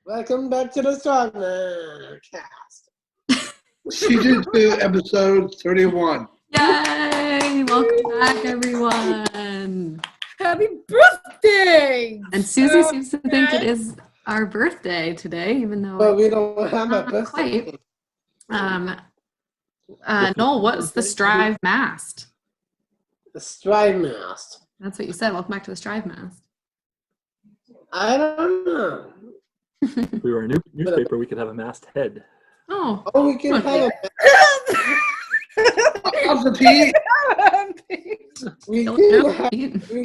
Welcome back to the STRIVECast. Season 2, episode 31. Yay! Welcome back, everyone. Happy birthday! And Susie seems to think it is our birthday today, even though But we don't have a not birthday. quite. Noel, what's the Strive mast? The Strive mast. That's what you said. Welcome back to the Strive mast. I don't know. If we were a newspaper, we could have a mast head. Oh, Oh, we can have Uncle Pete. we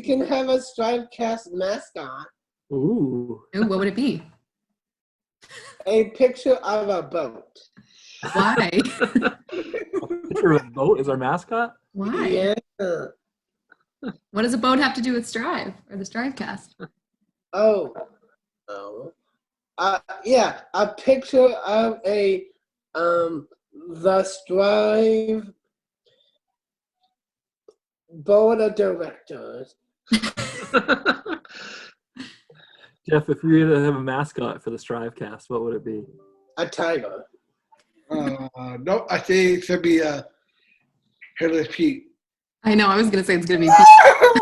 can have a STRIVECast mascot. Ooh. Ooh, what would it be? A picture of a boat. Why? A picture of a boat is our mascot? Why? Yeah. What does a boat have to do with Strive or the StriveCast? Oh. Yeah, a picture of a the Strive board of directors. Jeff, if you were to have a mascot for the StriveCast, what would it be? A tiger. No, I think it should be Hairless Pete. I know, I was going to say it's going to be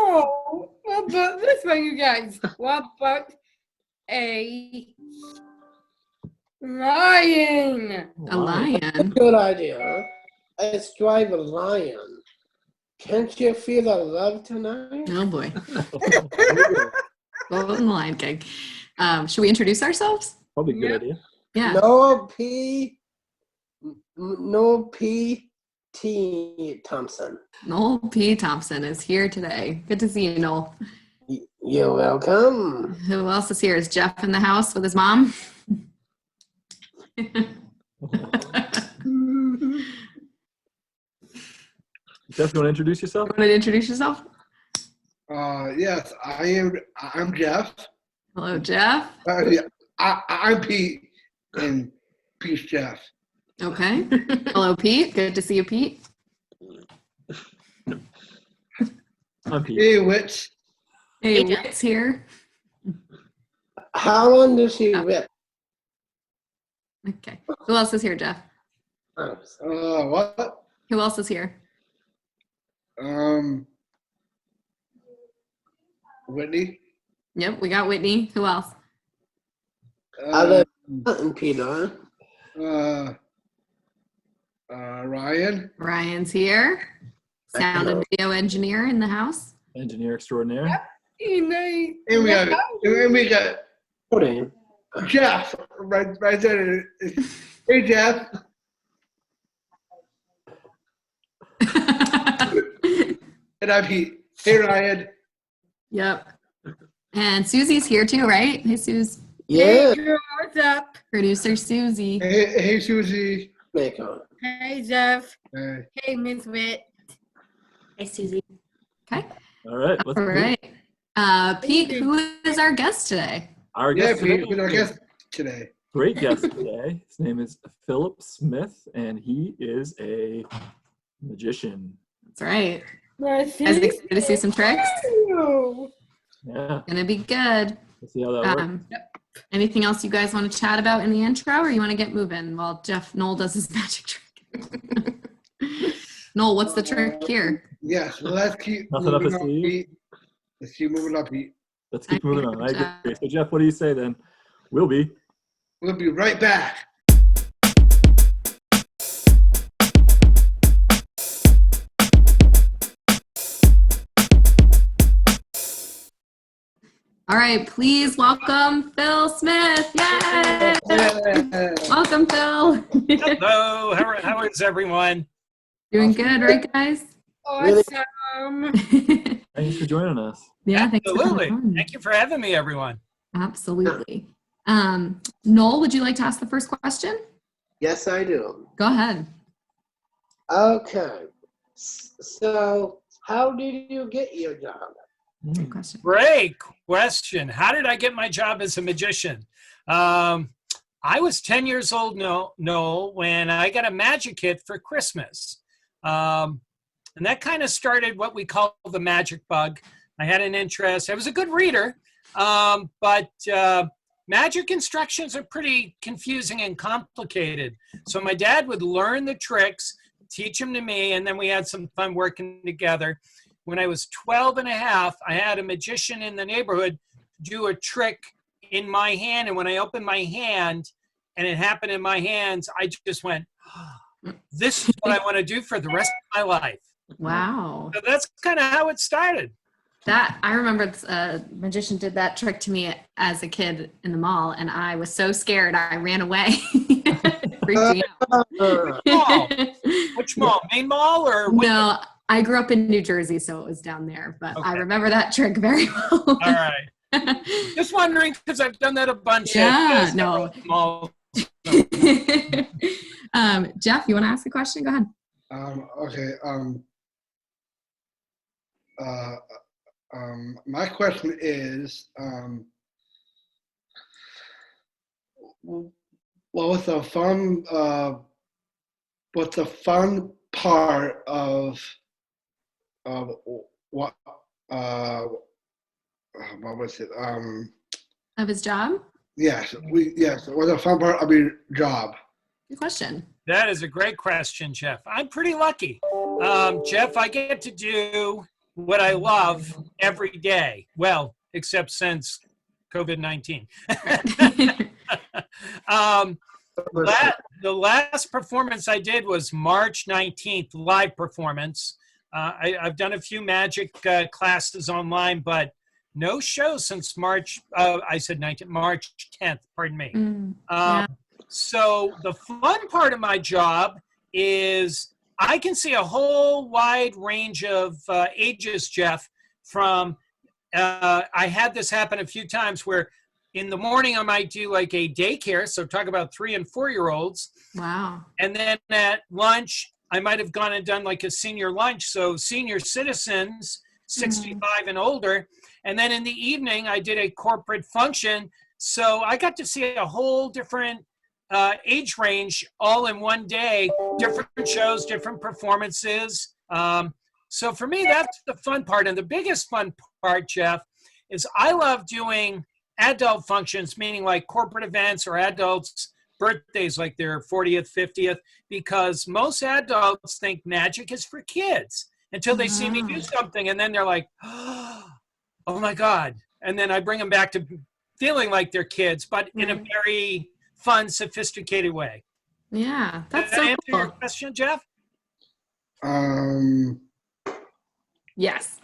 Oh, what about this one, you guys? What about a lion? a lion. Good idea. A Strive lion. Can't you feel the love tonight? Oh, boy. Well, in the Lion King. Should we introduce ourselves? Probably a good Yeah. idea. Yeah. Noel P. T. Thompson. Noel P. Thompson is here today. Good to see you, Noel. You're welcome. Who else is here? Is Jeff in the house with his mom? Jeff, you want to introduce yourself? Want to introduce yourself? Yes, I'm Jeff. Hello, Jeff. Yeah, I'm Pete, and Pete's Jeff. Okay. Hello, Pete. Good to see you, Pete. I'm Pete. Hey, Witch. Hey, Whit's here. How long does she rip? Okay. Who else is here, Jeff? What? Who else is here? Whitney. Yep, we got Whitney. Who else? Other than Peter. Ryan. Ryan's here. Sound and video engineer in the house. Engineer extraordinaire. And we got Cody. Jeff right there. Hey, Jeff. And I'm Pete. Hey, Ryan. Yep. And Susie's here too, right? Hey, Suze. Yeah. Hey, girl, what's up? Producer Susie. Hey, Susie. Maker. Hey, Jeff. Hey. Hey, Miss Wit. Hey, Susie. Okay. All right. All right. Pete, who is our guest today? Our Yeah, guest Pete today, was our guest today. great guest today. His name is Philip Smith, and he is a magician. That's right. Nice Guys excited to see some tricks? you. Yeah. Gonna be good. Let's see how that works. Anything else you guys want to chat about in the intro, or you want to get moving while Noel does his magic trick? Noel, what's the trick here? Yes, let's keep Nothing up moving his on, sleeve? Pete. Let's keep moving up, Pete. Let's keep moving on. I agree. So, Jeff, what do you say then? We'll be. We'll be right back. All right, please welcome Phil Smith. Yay! Yeah. Welcome, Phil. Hello, how is everyone? Doing good, right, guys? Awesome. Thanks for joining us. Yeah, thanks for Absolutely. coming on. Thank you for having me, everyone. Absolutely. Noel, would you like to ask the first question? Yes, I do. Go ahead. Okay. So, how did you get your job? Good question. Great question. How did I get my job as a magician? I was 10 years old, Noel, when I got a magic kit for Christmas. And that kind of started what we call the magic bug. I had an interest. I was a good reader, but magic instructions are pretty confusing and complicated. So my dad would learn the tricks, teach them to me, and then we had some fun working together. When I was 12 and a half, I had a magician in the neighborhood do a trick in my hand. And when I opened my hand and it happened in my hands, I just went, oh, this is what I want to do for the rest of my life. Wow. So that's kind of how it started. That I remember a magician did that trick to me as a kid in the mall, and I was so scared I ran away. Freaked me out. Mall. Which mall? Main mall or? No, I grew up in New Jersey, so it was down there. But I Okay. remember that trick very well. All right. Just wondering because I've done that a bunch. Yeah, of no. malls. Jeff, you want to ask a question? Go ahead. Okay. My question is, what was the fun? What's the fun part of what? What was it? Of his job? Yes. What's the fun part of your job? Good question. That is a great question, Jeff. I'm pretty lucky. Jeff, I get to do what I love every day. Well, except since COVID-19. The last performance I did was March 19th, live performance. I've done a few magic classes online, but no shows since March 10th, pardon me. Yeah. So the fun part of my job is I can see a whole wide range of ages, Jeff, from, I had this happen a few times where in the morning I might do like a daycare, so talk about 3 and 4 year olds. Wow. And then at lunch, I might have gone and done like a senior lunch, so senior citizens, 65 and older. And then in the evening, I did a corporate function. So I got to see a whole different age range all in one day, different shows, different performances. So for me, that's the fun part. And the biggest fun part, Jeff, is I love doing adult functions, meaning like corporate events or adults' birthdays, like their 40th, 50th, because most adults think magic is for kids until they see me do something. And then they're like, oh my God. And then I bring them back to feeling like they're kids, but in a very fun, sophisticated way. Yeah, that's Did so that answer your cool. question, Jeff? Yes.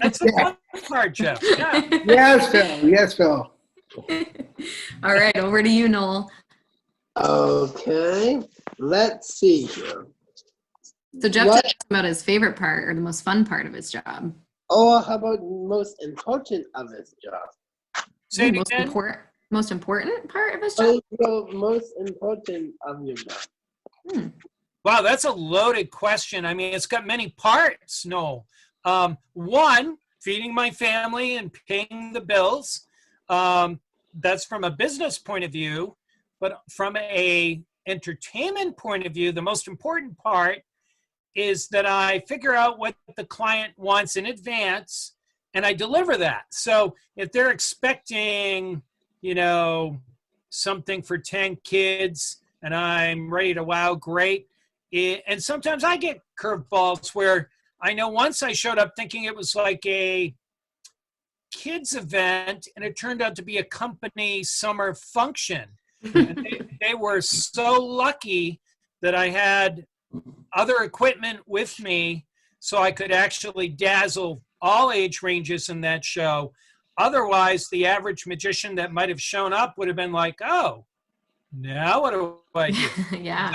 That's the fun part, Jeff. Yeah. Yes, Phil. Yes, Phil. All right, over to you, Noel. Okay, let's see here. So Jeff What- talked about his favorite part or the most fun part of his job. Or how about most important of his job? Say it most again. Most important part of his job? Also, most important of your job. Wow, that's a loaded question. I mean, it's got many parts, Noel. One, feeding my family and paying the bills. That's from a business point of view. But from a entertainment point of view, the most important part is that I figure out what the client wants in advance and I deliver that. So if they're expecting, something for 10 kids and I'm ready to wow, great. And sometimes I get curveballs where I know once I showed up thinking it was like a kids event and it turned out to be a company summer function. And they were so lucky that I had other equipment with me so I could actually dazzle all age ranges in that show. Otherwise, the average magician that might have shown up would have been like, oh, now what do I do? Yeah.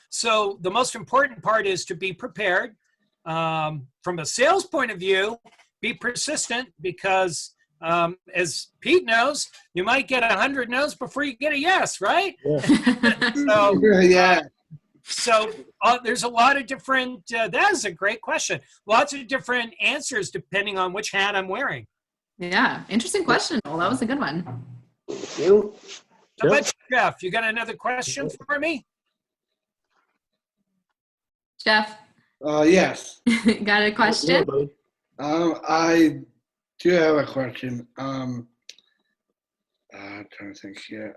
So the most important part is to be prepared. From a sales point of view, be persistent because as Pete knows, you might get 100 no's before you get a yes, right? So, Yeah. so there's a lot of different, that is a great question. Lots of different answers depending on which hat I'm wearing. Yeah, interesting question. Well, that was a good one. You? How about you, Jeff? You got another question for me? Jeff, Yes. got a question? buddy. I do have a question. I'm trying to think here.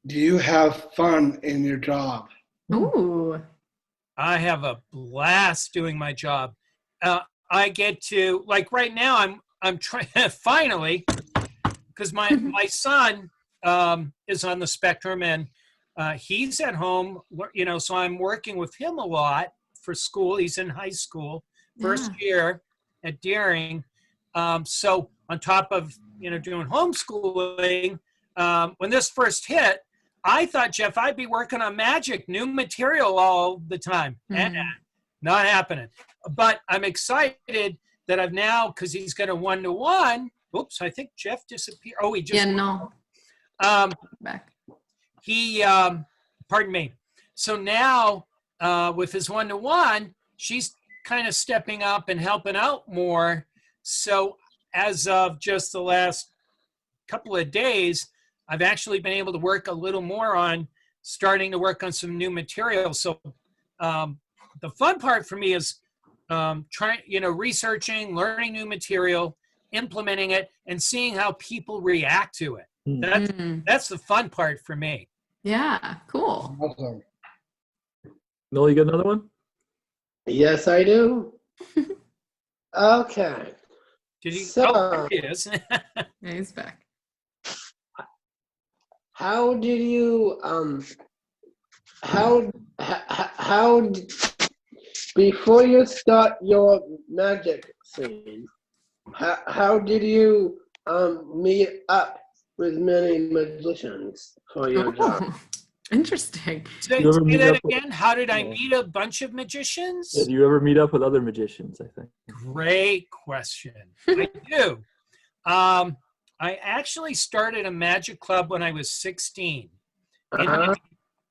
Do you have fun in your job? Ooh. I have a blast doing my job. I get to, like right now, I'm trying finally, because my son is on the spectrum, and he's at home, you know, so I'm working with him a lot for school. He's in high school, first year at Deering. So on top of, you know, doing homeschooling, when this first hit, I thought, Jeff, I'd be working on magic, new material all the time. Not happening. But I'm excited that I've now, because he's got a 1-to-1. Oops, I think Jeff disappeared. Oh, he just. Yeah, no. Back. He, pardon me. So now with his 1-to-1, she's kind of stepping up and helping out more. So as of just the last couple of days, I've actually been able to work a little more on starting to work on some new material. So the fun part for me is trying, you know, researching, learning new material, implementing it, and seeing how people react to it. That's the fun part for me. Yeah, cool. Awesome. Noel, you got another one? Yes, I do. Okay. Did he? So- Oh, there he is. Yeah, he's back. How did you before you start your magic scene, how did you meet up with many magicians for your job? Oh, interesting. Say You ever meet that up with- again. How did I Yeah. meet a bunch of magicians? Yeah, do you ever meet up with other magicians, I think? Great question. I do. I actually started a magic club when I was 16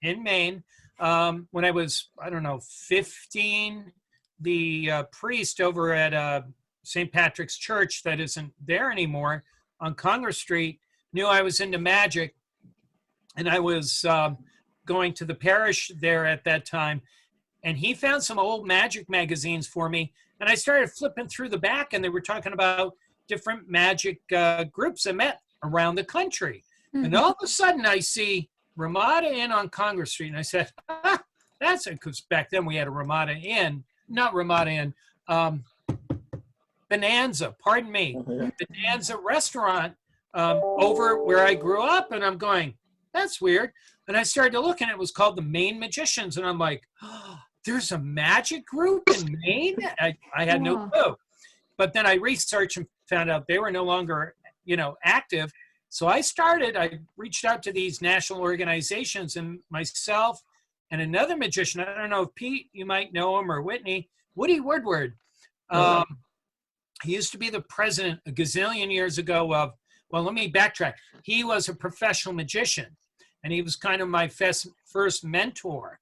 in Maine. When I was, I don't know, 15, the priest over at St. Patrick's Church that isn't there anymore on Congress Street knew I was into magic, and I was going to the parish there at that time, and he found some old magic magazines for me, and I started flipping through the back, and they were talking about different magic groups that met around the country. And all of a sudden I see Ramada Inn on Congress Street, and I said, that's it, because back then we had a Ramada Inn, not Ramada Inn, Bonanza, pardon me, Bonanza restaurant over where I grew up, and I'm going, that's weird. And I started to look, and it was called the Maine Magicians, and I'm like, oh, there's a magic group in Maine? I had no clue. But then I researched and found out they were no longer, you know, active. So I reached out to these national organizations, and myself and another magician, I don't know if Pete, you might know him, or Whitney, Woody Woodward. He used to be the president a gazillion years ago of, well, let me backtrack. He was a professional magician, and he was kind of my first mentor.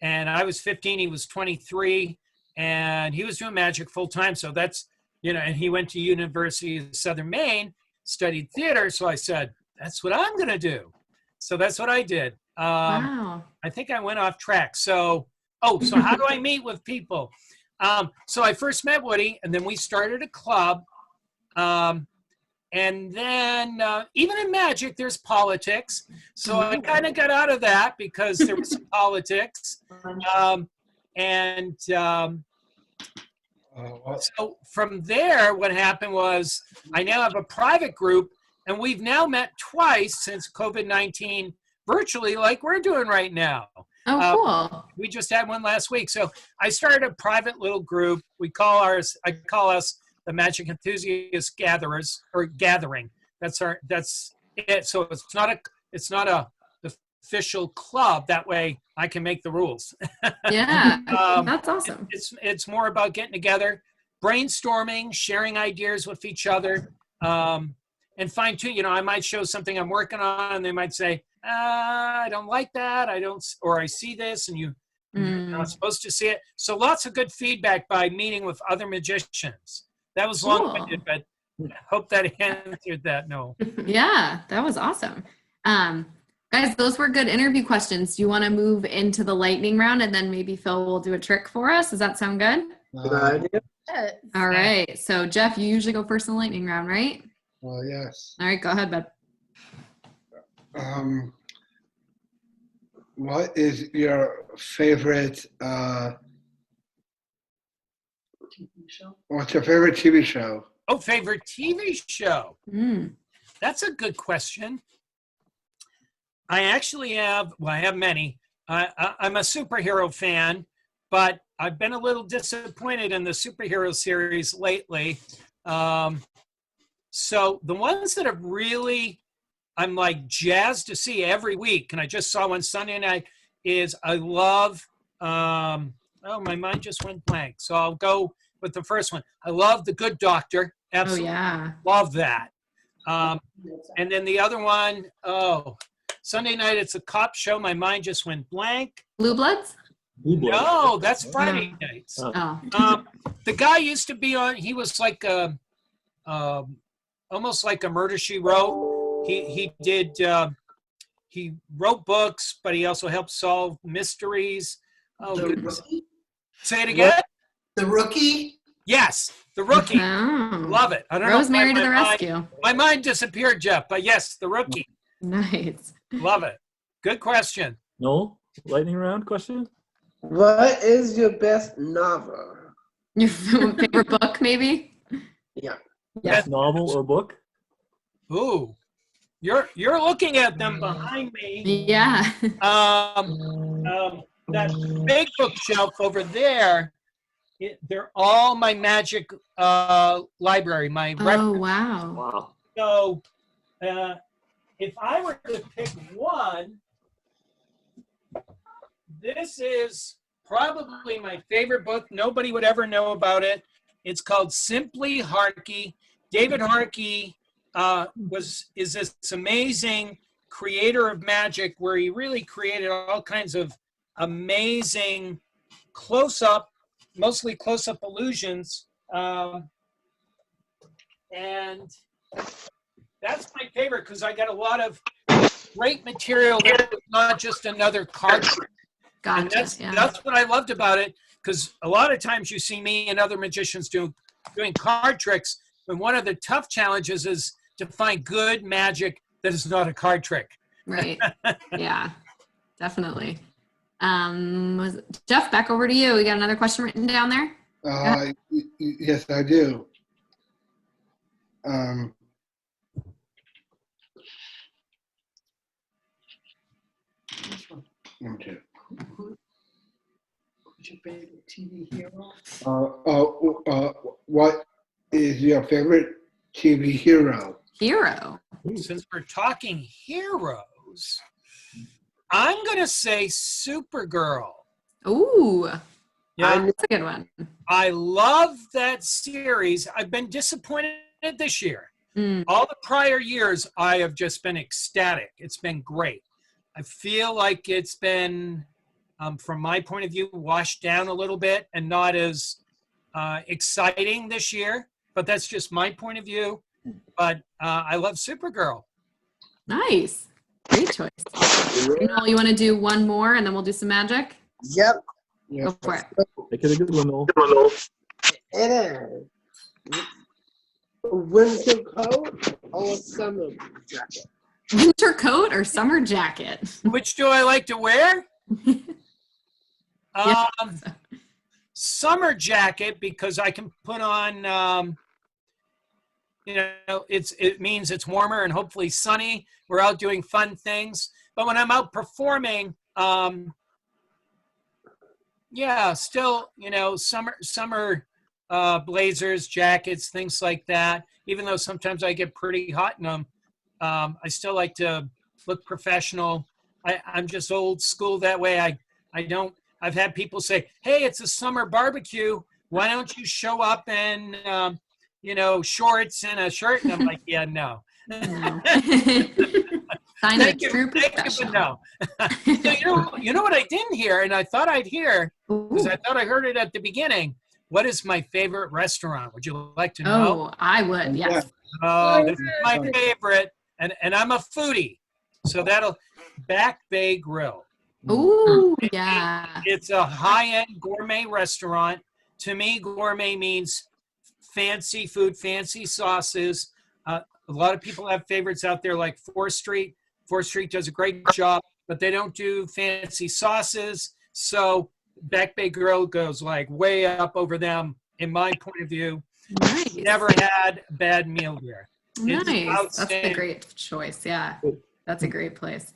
And I was 15, he was 23, and he was doing magic full time. So that's, you know, and he went to University of Southern Maine, studied theater. So I said, that's what I'm going to do. So that's what I did. Wow. I think I went off track. So how do I meet with people? So I first met Woody, and then we started a club. And then even in magic, there's politics. So I kind of got out of that because there was some politics. So from there, what happened was I now have a private group, and we've now met twice since COVID-19 virtually, like we're doing right now. Oh, cool. We just had one last week. So I started a private little group. I call us the Magic Enthusiast Gatherers, or Gathering. That's it. So it's not a official club. That way I can make the rules. Yeah, that's awesome. It's more about getting together, brainstorming, sharing ideas with each other, and fine tune. You know, I might show something I'm working on, and they might say, I don't like that. Or I see this, and you're not supposed to see it. So lots of good feedback by meeting with other magicians. That was long-winded, but I hope that answered that. No. Yeah, that was awesome. Guys, those were good interview questions. Do you want to move into the lightning round and then maybe Phil will do a trick for us? Does that sound good? Good idea. Yes. All right. So Jeff, you usually go first in the lightning round, right? Well, yes. All right, go ahead, bud. What is your favorite? What's your favorite TV show? Oh, favorite TV show? Mm. That's a good question. I actually have, well, I have many. I'm a superhero fan, but I've been a little disappointed in the superhero series lately. So the ones that have really, I'm like jazzed to see every week, and I just saw one Sunday night, is I love, oh, my mind just went blank. So I'll go with the first one. I love The Good Doctor. Oh, Absolutely yeah. love that. And then the other one, oh, Sunday night, it's a cop show. My mind just went blank. Blue Bloods? No, that's Friday nights. Oh. The guy used to be on, he was like almost like a Murder, She Wrote. He did, he wrote books, but he also helped solve mysteries. Oh, The goodness. Rookie? Say it again? The Rookie? Yes, The Rookie. Oh. Love it. I don't know. Rosemary to why the my rescue. My mind disappeared, Jeff, but yes, The Rookie. Nice. Love it. Good question. Noel, lightning round question? What is your best novel? Your favorite book, maybe? Yeah. Yeah. Best novel or book? Ooh, you're looking at them behind me. Yeah. That big bookshelf over there, they're all my magic library, my Oh, reference. wow. Wow. So if I were to pick one, this is probably my favorite book. Nobody would ever know about it. It's called Simply Harkey. David Harkey is this amazing creator of magic where he really created all kinds of amazing close-up, mostly close-up illusions. And that's my favorite because I got a lot of great material that's not just another card trick. And Gotcha. Yeah. that's what I loved about it, because a lot of times you see me and other magicians doing card tricks, and one of the tough challenges is to find good magic that is not a card trick. Right. Yeah, definitely. Jeff, back over to you. We got another question written down there? Yes, I do. Number two. Who's your favorite TV hero? What is your favorite TV hero? Hero. Since we're talking heroes, I'm going to say Supergirl. Ooh, Yeah, that's a good one. I love that series. I've been disappointed this year. Mm. All the prior years, I have just been ecstatic. It's been great. I feel like it's been, from my point of view, washed down a little bit and not as exciting this year. But that's just my point of view. But I love Supergirl. Nice. Great choice. Noel, you want to do one more and then we'll do some magic? Yep, Go for it. Make it a good one, Noel. it is. Winter coat or summer jacket? Winter coat or summer jacket? Which do I like to wear? Yeah. Summer jacket, because I can put on, it means it's warmer and hopefully sunny. We're out doing fun things. But when I'm out performing, still, summer blazers, jackets, things like that. Even though sometimes I get pretty hot in them, I still like to look professional. I'm just old school that way. I've had people say, hey, it's a summer barbecue. Why don't you show up in, shorts and a shirt? And I'm like, yeah, no. No. Sign of a true professional. But no. So, you know what I didn't hear, and I thought I'd hear, because I thought I heard it at the beginning. What is my favorite restaurant? Would you like to know? Oh, I would, yes. Oh, this is my favorite, and I'm a foodie. So that'll Back Bay Grill. Ooh, yeah. It's a high-end gourmet restaurant. To me, gourmet means fancy food, fancy sauces. A lot of people have favorites out there like 4th Street. 4th Street does a great job, but they don't do fancy sauces. So Back Bay Grill goes like way up over them, in my point of view. Nice. Never had a bad meal there. It's Nice. That's a outstanding. great choice. Yeah. That's a great place.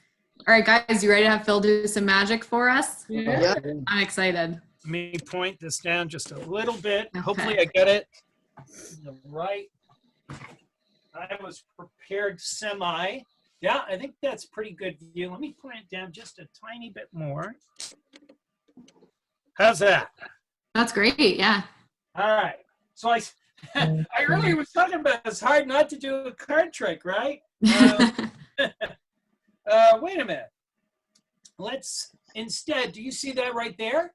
All right, guys, you ready to have Phil do some magic for us? Yeah. I'm excited. Let me point this down just a little bit. Okay. Hopefully I get it right. I was prepared semi. Yeah, I think that's pretty good view. Let me point it down just a tiny bit more. How's that? That's great. Yeah. All right. So I earlier was talking about it's hard not to do a card trick, right? Wait a minute. Let's instead, do you see that right there?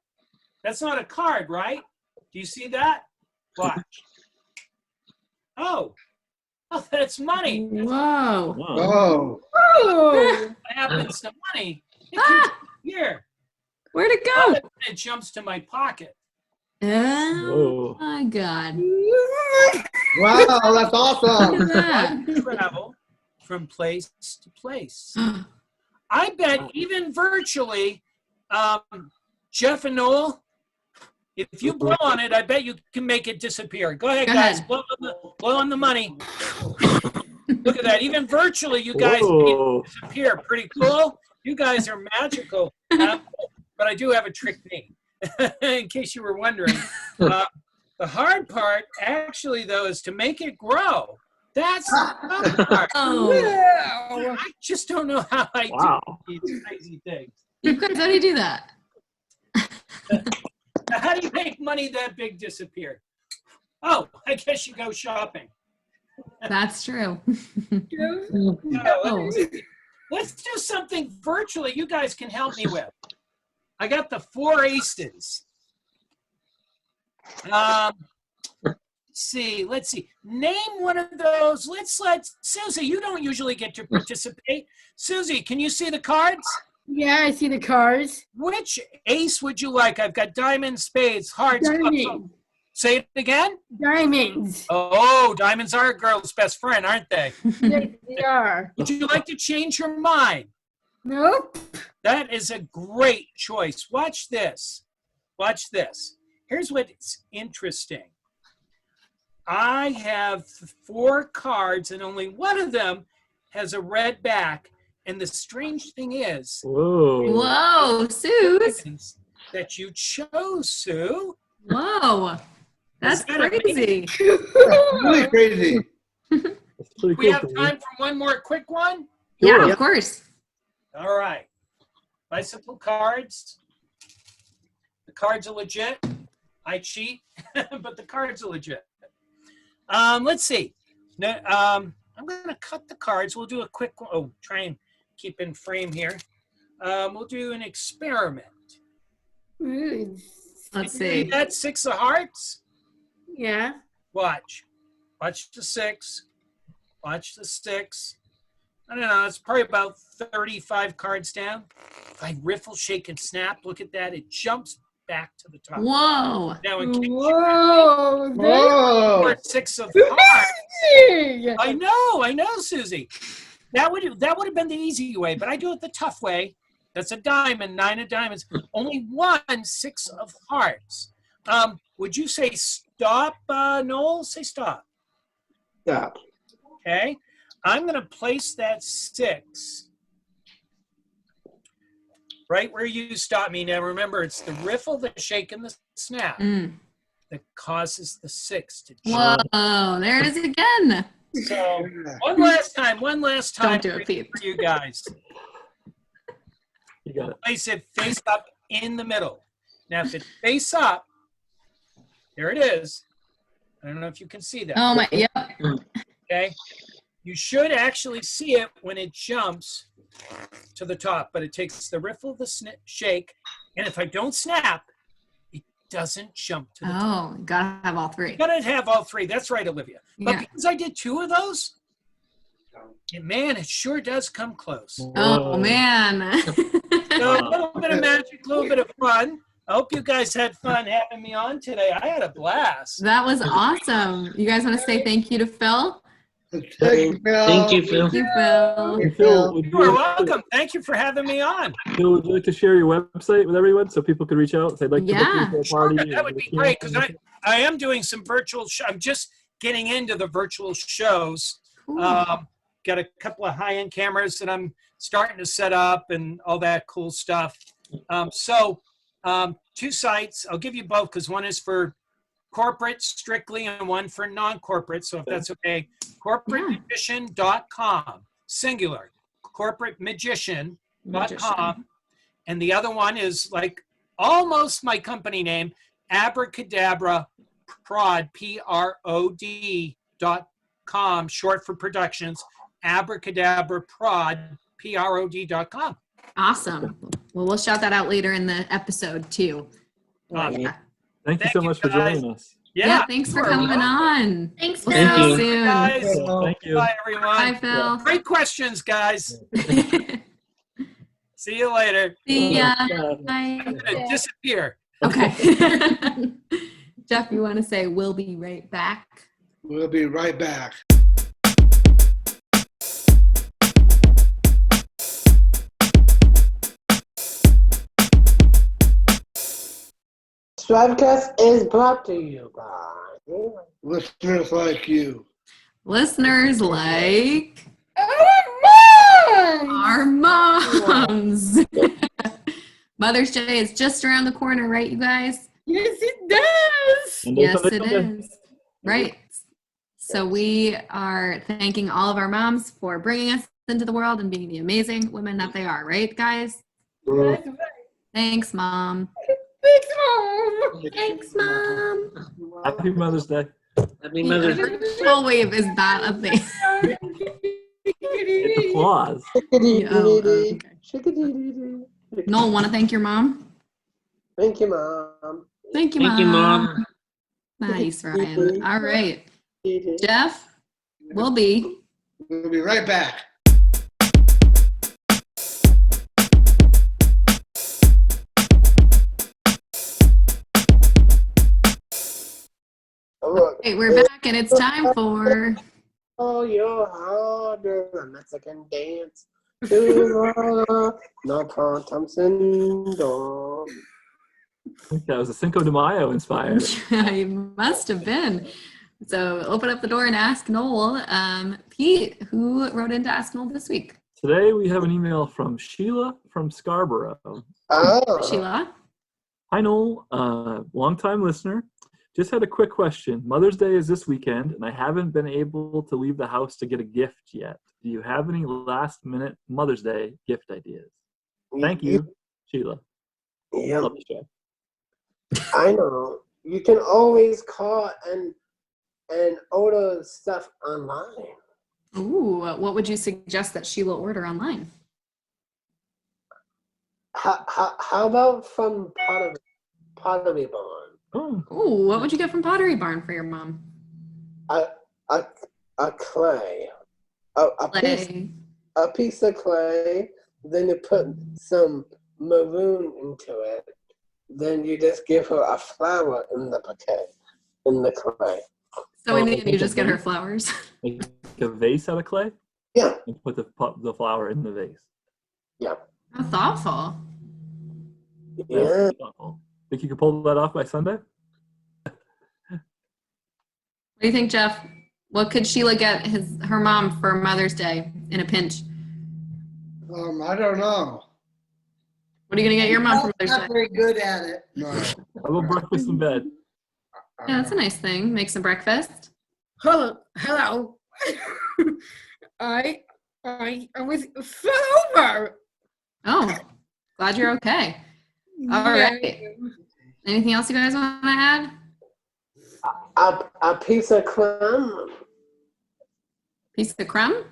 That's not a card, right? Do you see that? Watch. Oh, that's money. Whoa. Oh, Oh, What happens to money? It can here. Where'd it Oh, go? it jumps to my pocket. Oh Whoa. my God. Wow, that's Look awesome. at that. I travel from place to place. I bet even virtually, Jeff and Noel, if you blow on it, I bet you can make it disappear. Go ahead, Go guys. ahead. Blow on the money. Look at that. Even virtually, you guys made it Whoa. disappear. Pretty cool. You guys are magical. But I do have a trick name, in case you were wondering. The hard part, actually, though, is to make it grow. That's the tough part. Oh, wow. I just don't know how I Wow. do these crazy things. you guys, how do you do that? Now, how do you make money that big disappear? Oh, I guess you go shopping. That's true. No, let's do something virtually you guys can help me with. I got the 4 aces. Let's see. Name one of those. Let's let Susie, you don't usually get to participate. Susie, can you see the cards? Yeah, I see the cards. Which ace would you like? I've got diamonds, spades, hearts, clubs. Diamond. Say it again. Diamonds. Oh, diamonds are a girl's best friend, aren't they? Yes, they are. Would you like to change your mind? Nope. That is a great choice. Watch this. Watch this. Here's what's interesting. I have 4 cards and only one of them has a red back. And the strange thing is Whoa. Whoa, Suze. that you chose, Sue. Whoa. That's Is that crazy. really crazy. That's pretty We cool. have time for one more quick one? Yeah, Sure. of course. All right. Bicycle cards. The cards are legit. I cheat, but the cards are legit. Let's see. No, I'm going to cut the cards. We'll do a quick one. Oh, try and keep in frame here. We'll do an experiment. Ooh. Let's You see. got 6 of hearts? Yeah. Watch. Watch the 6. Watch the 6. I don't know. It's probably about 35 cards down. If I riffle, shake, and snap, look at that. It jumps back to the top. Whoa. Now, in case Whoa. That's Whoa. you 6 of hearts. big. I know, Susie. That would have been the easy way, but I do it the tough way. That's a diamond, 9 of diamonds. Only 1 6 of hearts. Would you say stop, Noel? Say stop. Yeah. Okay. I'm going to place that 6 right where you stop me. Now, remember, it's the riffle, the shake, and the snap that causes the 6 to jump. Whoa, there it is again. So, one last time Don't do it, Pete. for you guys. You got it. Place it face up in the middle. Now, if it's face up, there it is. I don't know if you can see that. Oh my, yep. Okay. You should actually see it when it jumps to the top, but it takes the riffle, the shake, and if I don't snap, it doesn't jump to the top. Oh, gotta have all 3. You gotta have all 3. That's right, Olivia. But Yeah. because I did 2 of those, And man, it sure does come close. Oh, Whoa. man. So a little bit of magic, a little bit of fun. I hope you guys had fun having me on today. I had a blast. That was awesome. You guys want to say thank you to Phil? Thank you, Phil. Thank you, Phil. Thank you, Phil. And Phil, would You are you, like welcome. Thank you for having me on. Phil, would you like to share your website with everyone so people could reach out if they'd like to book Yeah. you for a Sure, party? that would be great because I am doing some virtual. I'm just getting into the virtual shows. Cool. Got a couple of high-end cameras that I'm starting to set up and all that cool stuff. Two sites. I'll give you both because one is for corporate strictly and one for non-corporate. So if that's okay, corporatemagician.com, singular, corporatemagician.com. Magician. And the other one is like almost my company name, Abracadabra Prod, PROD.com, short for productions, Abracadabra Prod, PROD.com. Awesome. Well, we'll shout that out later in the episode too. Awesome. Yeah. Thank you Thank so you, much for guys. joining us. Yeah, thanks for you are coming welcome. on. Thanks, We'll Thank see you you. soon. Guys. Thank you. Bye, everyone. Bye, Phil. Great questions, guys. See you later. See ya. Bye. Bye. I'm going to disappear. Okay. Jeff, you want to say we'll be right back? We'll be right back. STRIVECast is brought to you by Listeners like you. Listeners like Oh, our moms. Mother's Day is just around the corner, right, you guys? yes, it does. Sunday, Yes, Sunday, it Sunday. is. Right. So we are thanking all of our moms for bringing us into the world and being the amazing women that they are, right, guys? That's right. Thanks, Mom. Thanks, Mom. Thanks, Mom. Happy Mother's Day. Happy The Mother's Day. virtual wave is not a thing. It's applause. Oh, okay. Chickadee. Noel, want to thank your mom? Thank you, Mom. Thank you, Thank you, Mom. Nice, Ryan. All right. Jeff, we'll be. We'll be right back. Look, Hey, we're back and it's time for. oh, you're harder, a Mexican dance. No Paul Thompson door. I think that was a Cinco de Mayo inspired. I must have been. So open up the door and ask Noel. Pete, who wrote in to ask Noel this week? Today we have an email from Sheila from Scarborough. Oh, Sheila. Hi Noel, longtime listener. Just had a quick question. Mother's Day is this weekend, and I haven't been able to leave the house to get a gift yet. Do you have any last-minute Mother's Day gift ideas? Thank you, Sheila. Yep, Love the show. I know. You can always call and order stuff online. Ooh, what would you suggest that Sheila order online? How about from Pottery Barn? Oh, Ooh, what would you get from Pottery Barn for your mom? A clay. Clay. A piece of clay, then you put some maroon into it. Then you just give her a flower in the bouquet, in the clay. So in the end, you just get her flowers. make a vase out of clay Yeah, and put the flower in the vase. yeah, How thoughtful. yeah. That's thoughtful. Think you could pull that off by Sunday? What do you think, Jeff? What could Sheila get her mom for Mother's Day in a pinch? I don't know. What are you gonna get your mom for I'm Mother's not Day? very good at it. No. How about breakfast in bed? Yeah, that's a nice thing. Make some breakfast. Hello. I was fell over. Oh, glad you're okay. All right. Anything else you guys want to add? A piece of crumb. Piece of crumb?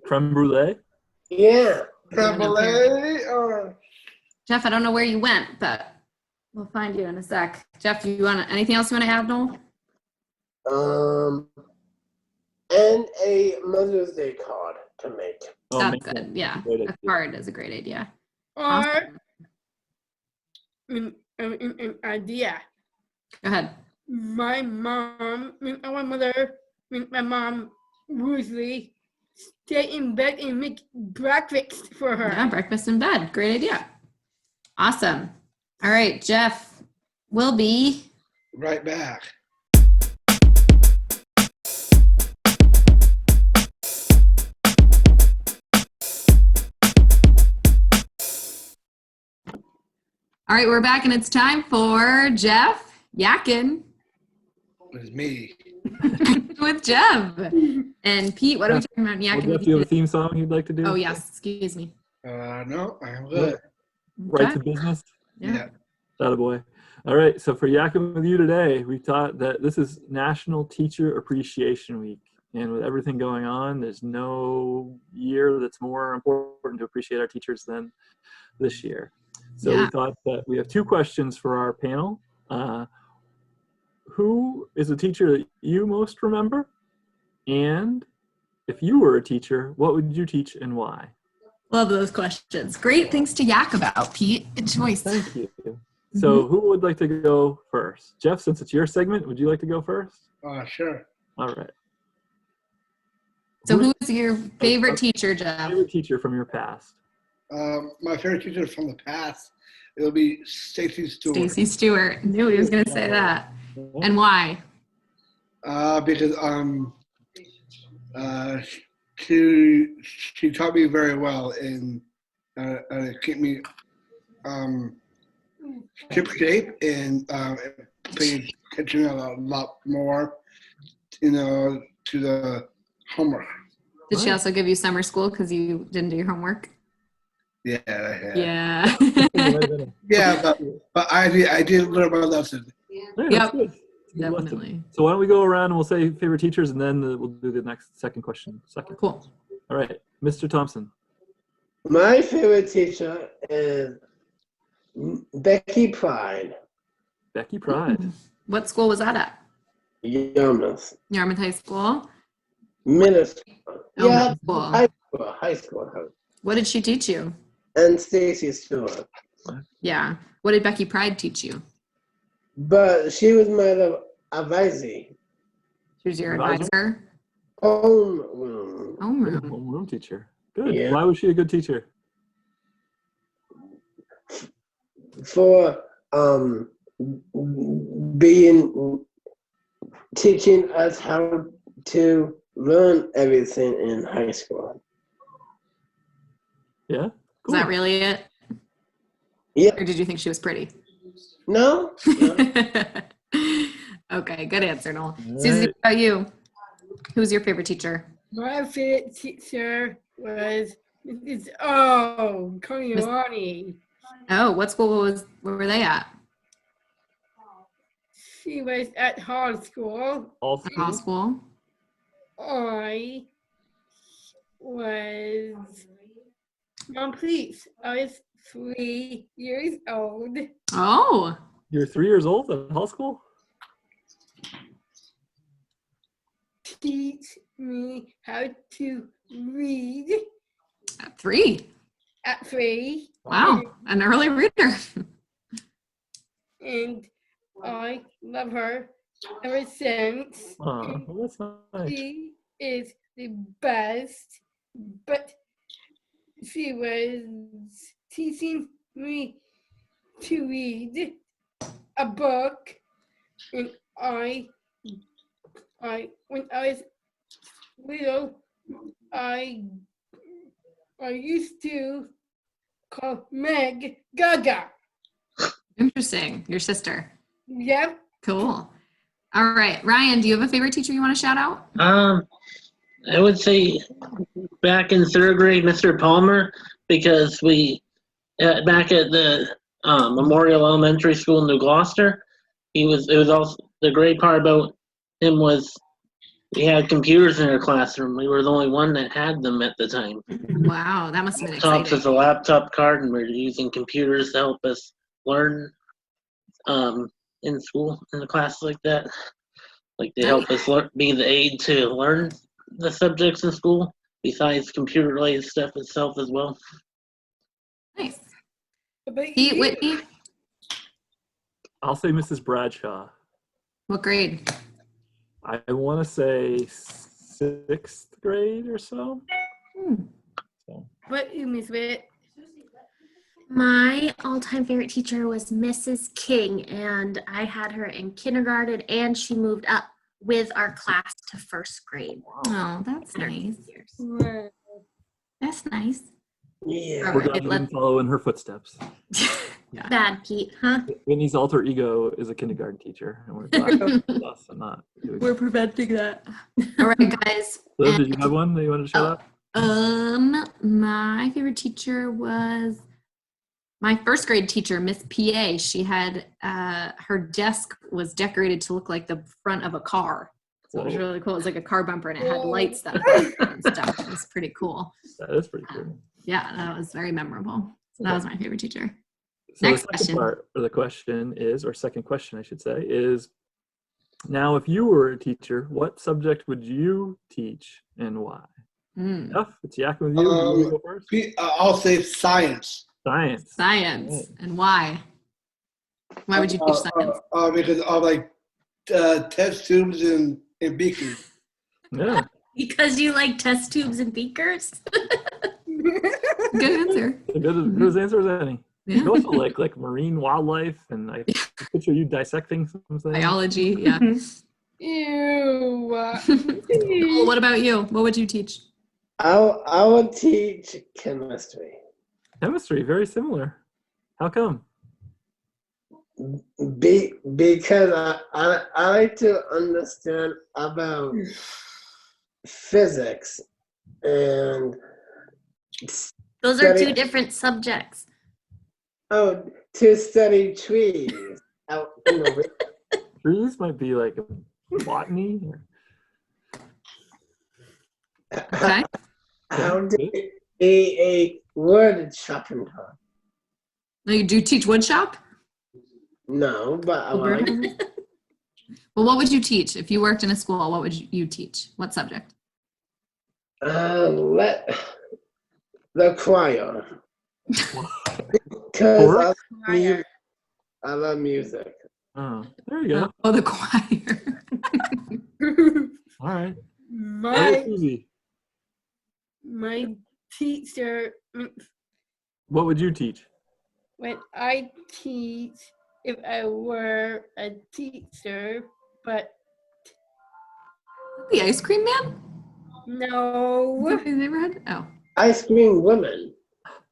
Creme brulee? Yeah. Creme brulee or Jeff, I don't know where you went, but we'll find you in a sec. Jeff, anything else you want to add, Noel? and a Mother's Day card to make. Oh, That's make good. that Yeah. a great A idea. card is a great idea. Or Awesome. an idea. Go ahead. My mom, our mother, my mom usually stay in bed and make breakfast for her. Yeah, breakfast in bed. Great idea. Awesome. All right, Jeff will be. Right back. All right, we're back and it's time for Jeff Yakin It was me. with Jeff. And Pete, what are we talking about? Well, Yakin Jeff, with do you you. have a theme song you'd like to do? Oh, yes. Excuse me. No, I'm good. Right Okay. to business? Yeah. Attaboy. All right, so for Yakin with you today, we thought that this is National Teacher Appreciation Week. And with everything going on, there's no year that's more important to appreciate our teachers than this year. So we Yeah. thought that we have two questions for our panel. Who is a teacher that you most remember? And if you were a teacher, what would you teach and why? Love those questions. Great things to yak about, Pete. Good choice. Thank you. So who would like to go first? Jeff, since it's your segment, would you like to go first? Sure. All right. So who is your favorite teacher, Jeff? Favorite teacher from your past? My favorite teacher from the past, it'll be Stacy Stewart. Stacy Stewart. Knew he was going to say that. And why? Because she taught me very well and keep me ship shape and paying attention a lot more, to the homework. Did she also give you summer school because you didn't do your homework? Yeah, I had. Yeah. Yeah, but I did learn my lesson. Yeah, Yep. that's good. Good lesson. Definitely. So why don't we go around and we'll say favorite teachers and then we'll do the second question. Cool. All right, Mr. Thompson. My favorite teacher is Becky Pride, Becky Pride. What school was that at? Yarmouth. Yarmouth High School? Middle school. Oh, Yeah, middle school. high school. What did she teach you? And Stacy Stewart. Yeah. What did Becky Pride teach you? But she was my advisor. She was your Advisor? advisor? Homeroom. Homeroom. Homeroom teacher. Good. Yeah. Why was she a good teacher? For teaching us how to learn everything in high school. Yeah. Was that really it? Yeah. Or did you think she was pretty? No? Okay, good answer, Noel. All Susie, right. what about you? Who's your favorite teacher? My favorite teacher was Mrs. Coney. Oh, what school where were they at? She was at high school. All At Hall School? I was please. I was 3 years old. Oh, You're 3 years old at high school? Teach me how to read at 3. at 3, Wow, an early reader. and I love her ever since. Oh, well, that's nice. She is the best, but she was teaching me to read a book, and when I was little, I used to call Meg Gaga. Interesting. Your sister. Yep. Cool. All right. Ryan, do you have a favorite teacher you want to shout out? I would say back in third grade, Mr. Palmer, because we back at the Memorial Elementary School in New Gloucester. It was also the great part about him was we had computers in our classroom. We were the only one that had them at the time. Wow, that must have been Tops as exciting. a laptop card, and we were using computers to help us learn in school, in the class like that. Like they help us be the aid to learn the subjects in school besides computer-related stuff itself as well. Nice. But Pete, you- Whitney, I'll say Mrs. Bradshaw. what grade? I want to say 6th grade or so. So What you Miss Witt? My all-time favorite teacher was Mrs. King, and I had her in kindergarten, and she moved up with our class to first grade. Oh, that's nice. Wow. That's nice. Yeah. we're Okay, glad you let's- didn't follow in her footsteps. Yeah. Bad, Pete, huh? Whitney's alter ego is a kindergarten teacher, and we're glad that's us and not doing We're that. preventing that. All right, guys. So, did you And- have one that you wanted to shout Oh. out? My favorite teacher was my first grade teacher, Miss PA. She had her desk was decorated to look like the front of a car. So it was Whoa. really cool. It was like a car bumper and it had lights that lit and stuff. It was pretty cool. That is pretty cool. Yeah, that was very memorable. So that was my favorite teacher. So Next the question. second part of the question is, or second question I should say, is now if you were a teacher, what subject would you teach and why? Mm, Jeff, it's yakking with you. You want to go first? I'll say science. Science. science. And why? Why would you teach science? Because of like test tubes and beakers. Yeah. Because you like test tubes and beakers? Good answer. Good as answer as any. Yeah. You also like marine wildlife, and I picture you dissecting something. Biology, yeah. Ew. Well, what about you? What would you teach? I would teach chemistry. Chemistry, very similar. How come? Because I like to understand about physics and Those are two Study- different subjects. to study trees out in the wind. Trees might be like botany. Or, Okay. How did it be a wood chopping club? No, you do teach wood shop? No, but I like Well, what would you teach if you worked in a school? What would you teach? What subject? let the choir. Or- Because I love music. oh, there you go. Oh, the choir. All right. What my about Susie? my teacher What would you teach? when I teach if I were a teacher, but The ice cream man? Is no, that his neighborhood? Oh, Ice cream women.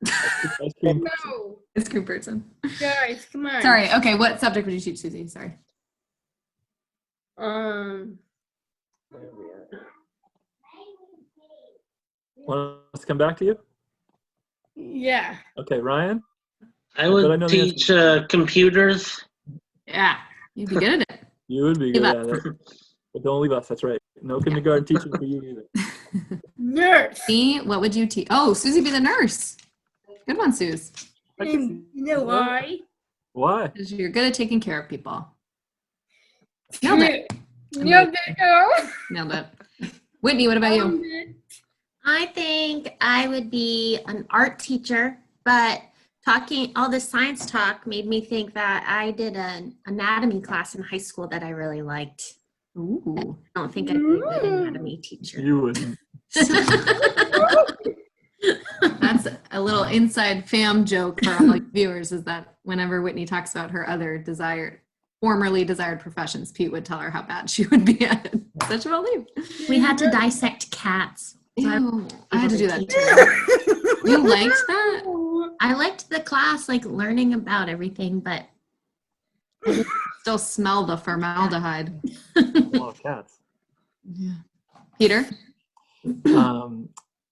Ice cream. no, ice cream person. guys, come on. Sorry. Okay, what subject would you teach, Susie? Sorry. Want us to come back to you? Yeah. Okay, Ryan. I But I would know the answer. teach computers. Yeah, you'd be good at it. You would be good Leave at it. But don't leave us. That's right. No kindergarten teaching for you either. Nurse. Me, what would you teach? Oh, Susie be the nurse. Good one, Suze. I can see- You know why? Why? Because you're good at taking care of people. Nailed it. Nailed it. Oh. Nailed it. Whitney, what about you? I think I would be an art teacher, but talking all this science talk made me think that I did an anatomy class in high school that I really liked. Ooh. I don't think I'd be a good anatomy teacher. You wouldn't. That's a little inside fam joke for all the viewers is that whenever Whitney talks about her other formerly desired professions, Pete would tell her how bad she would be at it. Such a relief. We had to dissect cats. So Ew, I had to do that teach too. You liked that? I liked the class, like learning about everything, but Still smell the formaldehyde. A lot of cats. Yeah. Peter?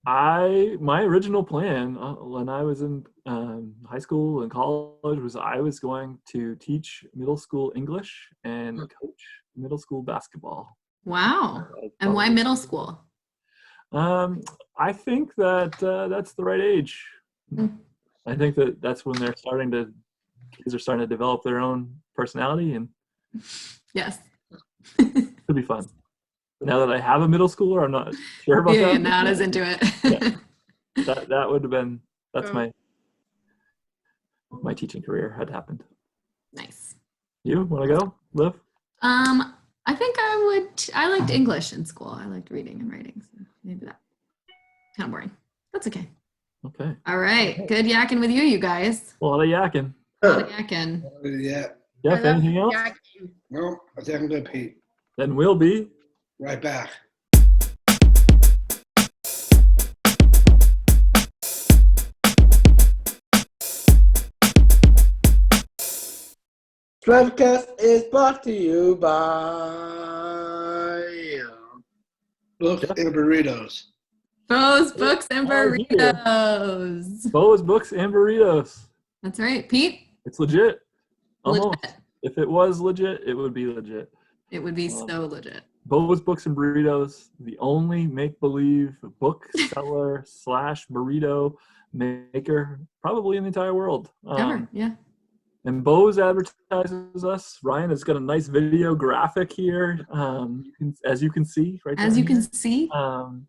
My original plan when I was in high school and college was I was going to teach middle school English and coach middle school basketball. Wow. And why middle school? I think that that's the right age. Mm. I think that that's when kids are starting to develop their own personality, and Yes. it'll be fun. Now that I have a middle schooler, I'm not sure about Yeah, that. not as into it. Yeah. That would have been, that's Oh. my teaching career had happened. Nice. You want to go, Liv? I think I liked English in school. I liked reading and writing. So maybe that. Kind of boring. That's okay. Okay. All right. Good yakking with you guys. A lot of yakking. A lot of yakking. Yeah. Jeff, anything else? No, I think I'm good, Pete. Then we'll be Right back. STRIVECast is brought to you by Books and burritos. Bo's Books and Oh, yeah. Burritos. Bo's Books and Burritos. That's right. Pete? It's legit. Almost. Legit. If it was legit, it would be legit. It would be so legit. Bo's Books and Burritos, the only make-believe bookseller / burrito maker probably in the entire world. Ever. Yeah. And Bo's advertises us. Ryan has got a nice video graphic here, as you can see right As down you can here. see. And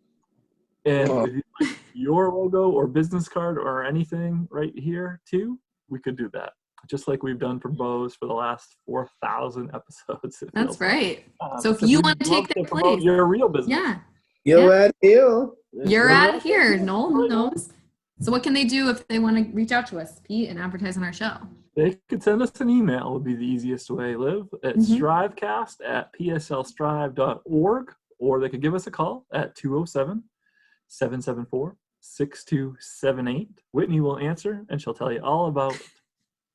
if you like your logo or business card or anything right here too, we could do that. Just like we've done for Bo's for the last 4,000 episodes. it That's feels like. right. So if because you we'd want to love take their promote place. your real business. Yeah. You're at you. You're out here. Noel knows. So what can they do if they want to reach out to us, Pete, and advertise on our show? They could send us an email would be the easiest way, Liv, at strivecast@pslstrive.org, or they could give us a call at 207-774-6278. Whitney will answer, and she'll tell you all about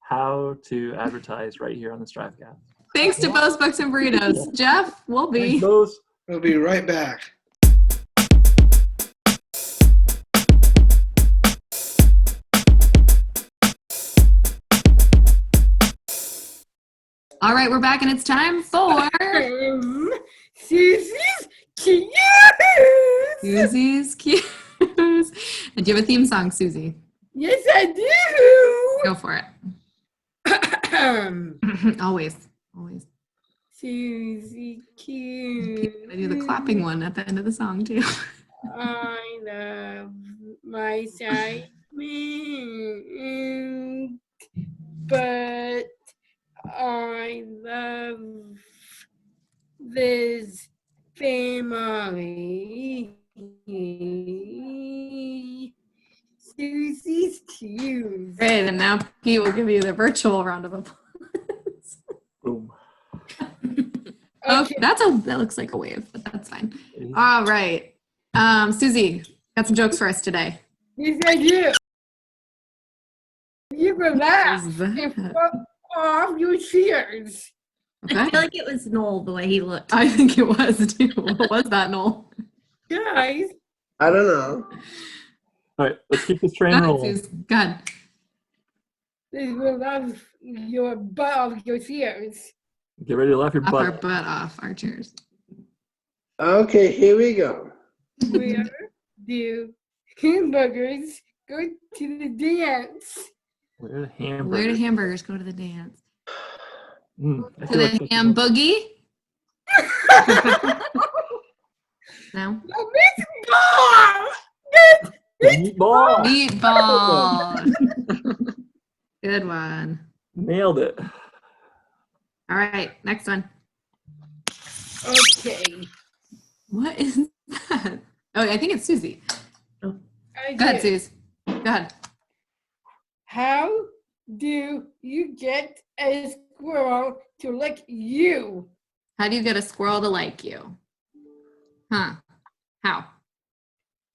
how to advertise right here on the STRIVEcast. Thanks to Bo's Books and Burritos. Jeff, we'll be. Thanks, Bo's. We'll be right back. All right, we're back, and it's time for Susie's Cues. Susie's Cues. And do you have a theme song, Susie? Yes, I do. Go for it. Always. Susie Cues. I do the clapping one at the end of the song, too. I love my Simon, but I love this family. Susie's Cues. Great, and now Pete will give you the virtual round of applause. Boom. Okay, that looks like a wave, but that's fine. All right. Susie, got some jokes for us today. Yes, I do. You relax What is and that? fuck off your cheers. I Okay. feel like it was Noel the way he looked. I think it was too. What was that, Noel? Guys, I don't know. All right, let's keep this train Go ahead, rolling. Suze. Go ahead. this will love your butt off your cheers. Get ready to laugh your Off our butt. butt off our chairs. Okay, here we go. Where do hamburgers go to the dance? Where the Where do hamburger? hamburgers go to the dance? I To feel like the that's- ham boogie? No? The meatball! Meatball. Meatball. Good one. Nailed it. All right, next one. Okay. What is that? Oh, I think it's Susie. I Go ahead, did. Suze. Go ahead. How do you get a squirrel to lick you? How do you get a squirrel to like you? Huh? How?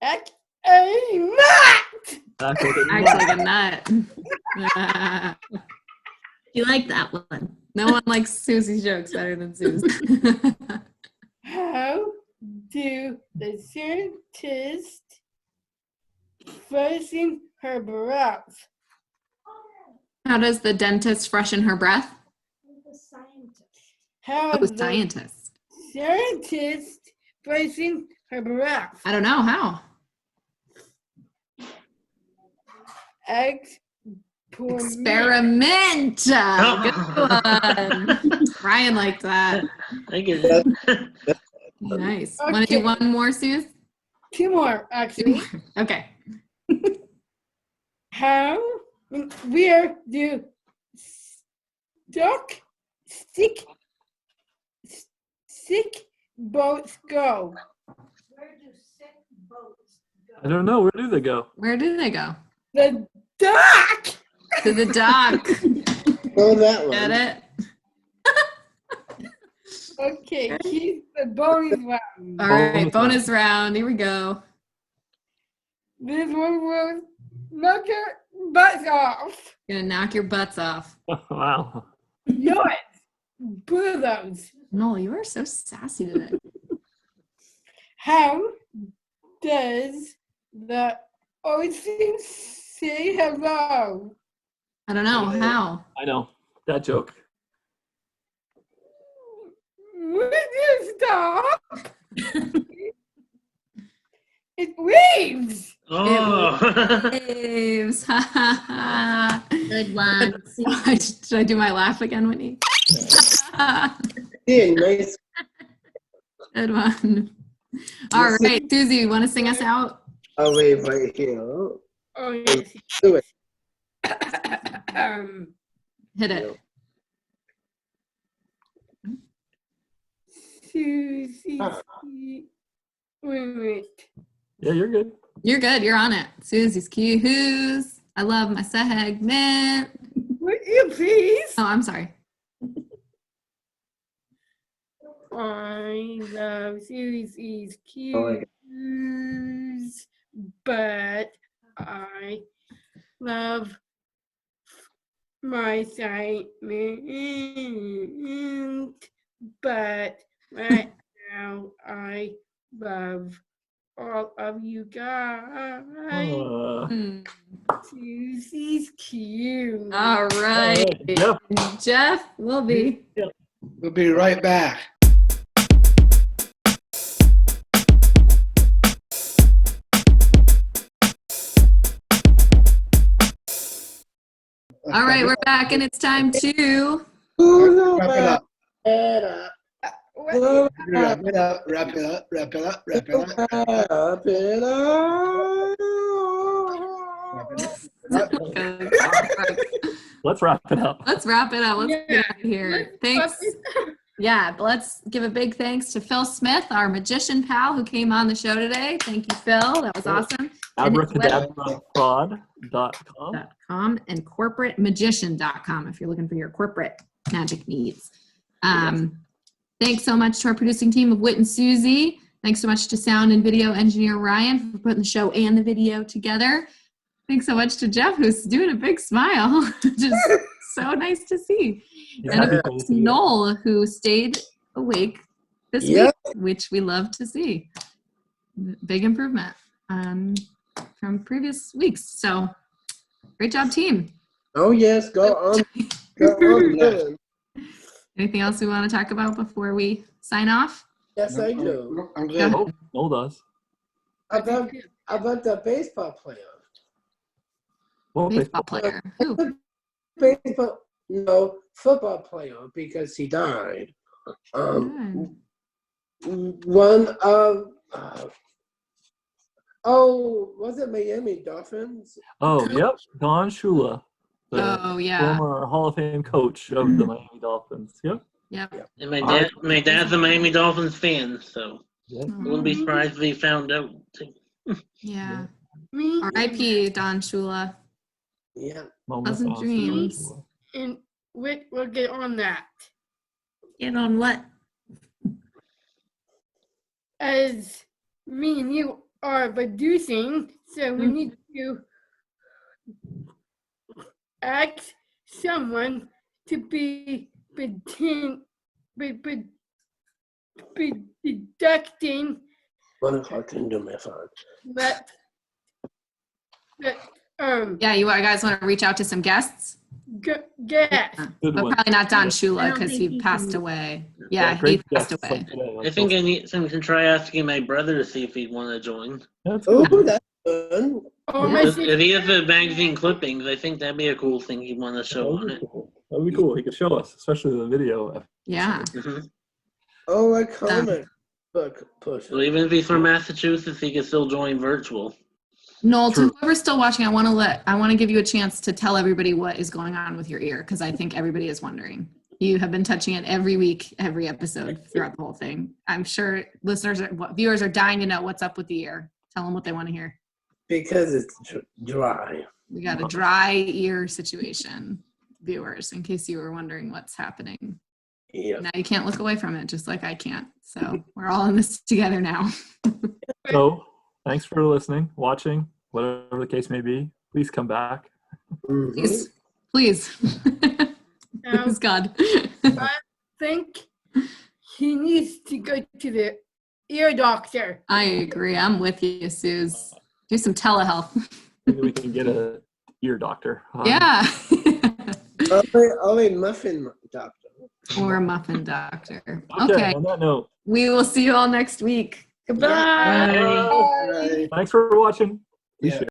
Act a nut! Act like a Acts like a nut. You like that one? No one likes Susie's jokes better than Suze. How do the scientists freshen her breath? How does the dentist freshen her breath? How Oh, the scientist. scientists freshen her breath? I don't know. How? Experiment. Good one. Ryan liked that. I get it. Nice. Want to do one more, Suze? 2 more, actually. Okay. How, where do sick boats go? I don't know. Where do they go? Where do they go? The dock. To the dock. Oh, that Get one. it? Okay, keep the bonus round. All right, bonus round. Here we go. This one will knock your butts off. Gonna knock your butts off. Wow. Yours. Both of those. No, you are so sassy today. How does the ocean say hello? I don't know how. I know that joke. Would you stop? It waves. Oh. Waves. Ha ha ha. Good one. Should I do my laugh again, Whitney? Yeah, nice. Good one. All right, Susie, you want to sing us out? I'll wait right here. Oh, yes. Do it. Hit it. Susie. Ah. Wait. Yeah, you're good. You're good. You're on it. Susie's Cues. I love my segment. Would you please? Oh, I'm sorry. I love Susie's Oh my cues, but I love my segment, but right now I love all of you guys. Hmm. Susie's cues. All right. Jeff. Jeff will be. We'll be right back. All right, we're back, and it's time to. Wrap it up. What? Wrap it up. Wrap it up. Wrap it up. Wrap it up. Wrap it up. Let's wrap it up. Let's wrap it up. Let's Yeah. get out of here. Let's- Thanks. Yeah, let's give a big thanks to Phil Smith, our magician pal who came on the show today. Thank you, Phil. That was awesome. Abracadabrafraud.com. And corporatemagician.com if you're looking for your corporate magic needs. Thanks so much to our producing team of Whit and Susie. Thanks so much to sound and video engineer Ryan for putting the show and the video together. Thanks so much to Jeff, who's doing a big smile, which is so nice to see. And of course, Noel, who stayed awake this week, which we love to see. Big improvement from previous weeks. So great job, team. Oh, yes. Go on. Go on. Dylan. Anything else we want to talk about before we sign off? Yes, I do. I'm Go good. ahead. Oh, Noel does. About the baseball player. Well, Baseball player. Who? Baseball, no, football player because he died. One of, was it Miami Dolphins? Oh, yep. Don Shula, the Oh, yeah. former Hall of Fame coach of the Miami Dolphins. Yep. Yep. And my dad's a Miami Dolphins fan, so Yep. I wouldn't be surprised if he found out. Yeah. Me R.I.P. Don Shula. Yeah. Pleasant Don dreams. Shula. and Whit will get on that. Get on what? As me and you are producing, so we need to ask someone to be deducting One o'clock can do my phone. that Yeah, you guys want to reach out to some guests? gas. Good But one. probably not Don I Shula don't because think he he passed can- away. Yeah, he great passed guests away. like today. I think I need to try asking my brother to see if he'd want to join. That's Oh, good. that's good. Or Yeah. my If he has the magazine clippings, I think that'd be a cool thing he'd want to show on That'd it. be cool. That'd be cool. He could show us, especially the video. Yeah. Mhm. Oh, a comic. push. So even if he's from Massachusetts, he can still join virtual. Noel, to True. whoever's still watching, I want to give you a chance to tell everybody what is going on with your ear, because I think everybody is wondering. You have been touching it every week, every episode throughout the whole thing. I'm sure viewers are dying to know what's up with the ear. Tell them what they want to hear. Because it's dry. We got a dry ear situation, viewers, in case you were wondering what's happening. Yeah. Now you can't look away from it, just like I can't. So we're all in this together now. So thanks for listening, watching, whatever the case may be. Please come back. Please, please. Please, God. I think he needs to go to the ear doctor. I agree. I'm with you, Suze. Do some telehealth. Maybe we can get a ear doctor. Yeah. Only muffin doctor. Or a muffin doctor. Okay, Okay. on that note, We will see you all next week. Goodbye. Right. thanks for watching. Yeah. Appreciate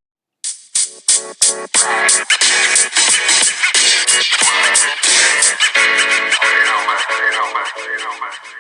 it.